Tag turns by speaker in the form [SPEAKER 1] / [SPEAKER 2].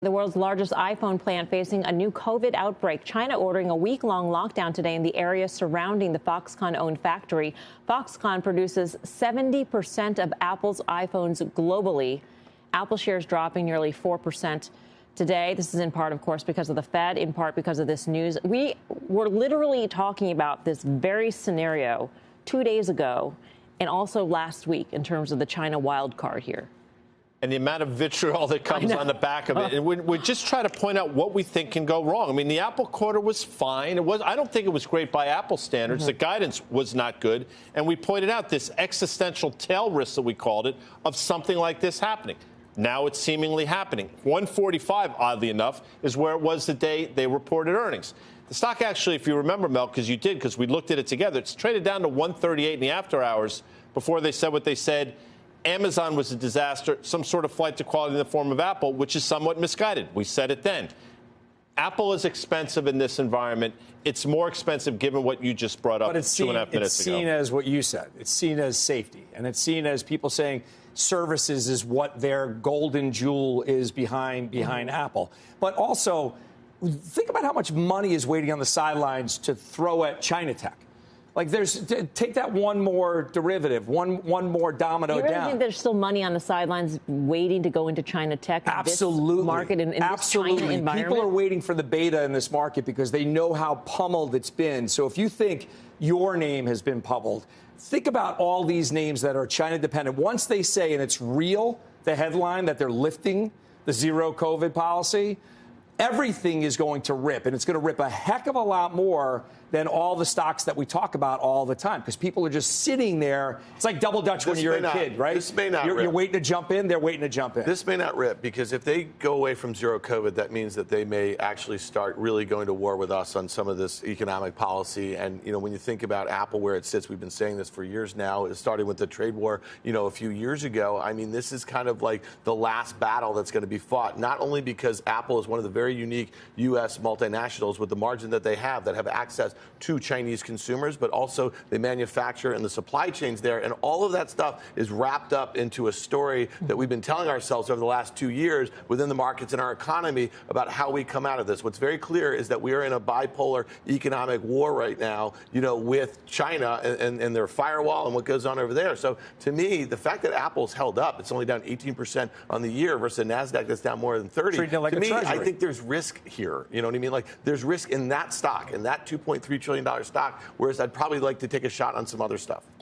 [SPEAKER 1] The world's largest iPhone plant facing a new COVID outbreak. China ordering a week-long lockdown today in the area surrounding the Foxconn-owned factory. Foxconn produces 70% of Apple's iPhones globally. Apple shares dropping nearly 4% today. This is in part, of course, because of the Fed, in part because of this news. We were literally talking about this very scenario 2 days ago and also last week in terms of the China wild card here.
[SPEAKER 2] And the amount of vitriol that comes on the back of it. And we just try to point out what we think can go wrong. I mean, the Apple quarter was fine. I don't think it was great by Apple standards. The guidance was not good. And we pointed out this existential tail risk that we called it of something like this happening. Now it's seemingly happening. 145, oddly enough, is where it was the day they reported earnings. The stock actually, if you remember, Mel, because you did, because we looked at it together, it's traded down to 138 in the after hours before they said what they said. Amazon was a disaster, some sort of flight to quality in the form of Apple, which is somewhat misguided. We said it then. Apple is expensive in this environment. It's more expensive given what you just brought up 2.5 minutes ago.
[SPEAKER 3] It's seen as what you said. It's seen as safety. And it's seen as people saying services is what their golden jewel is behind Apple. But also, think about how much money is waiting on the sidelines to throw at China tech. Like, take that one more derivative, one more domino down.
[SPEAKER 1] You really think there's still money on the sidelines waiting to go into China tech?
[SPEAKER 3] Absolutely.
[SPEAKER 1] This market in
[SPEAKER 3] Absolutely.
[SPEAKER 1] This China environment?
[SPEAKER 3] People are waiting for the beta in this market because they know how pummeled it's been. So if you think your name has been pummeled, think about all these names that are China dependent. Once they say, and it's real, the headline that they're lifting the zero COVID policy, everything is going to rip, and it's going to rip a heck of a lot more than all the stocks that we talk about all the time, because people are just sitting there. It's like double dutch when you're a kid, right?
[SPEAKER 4] This may not rip.
[SPEAKER 3] You're waiting to jump in. They're waiting to jump in.
[SPEAKER 4] This may not rip, because if they go away from zero COVID, that means that they may actually start really going to war with us on some of this economic policy. And, when you think about Apple, where it sits, we've been saying this for years now, it started with the trade war, a few years ago. I mean, this is kind of like the last battle that's going to be fought, not only because Apple is one of the very unique U.S. multinationals with the margin that they have access to Chinese consumers, but also they manufacture and the supply chains there. And all of that stuff is wrapped up into a story that we've been telling ourselves over the last 2 years within the markets and our economy about how we come out of this. What's very clear is that we are in a bipolar economic war right now, with China and their firewall and what goes on over there. So to me, the fact that Apple's held up, it's only down 18% on the year versus a NASDAQ that's down more than 30.
[SPEAKER 3] Like
[SPEAKER 4] to me,
[SPEAKER 3] treasury.
[SPEAKER 4] I think there's risk here. You know what I mean? Like, there's risk in that stock, in that $2.3 trillion stock, whereas I'd probably like to take a shot on some other stuff.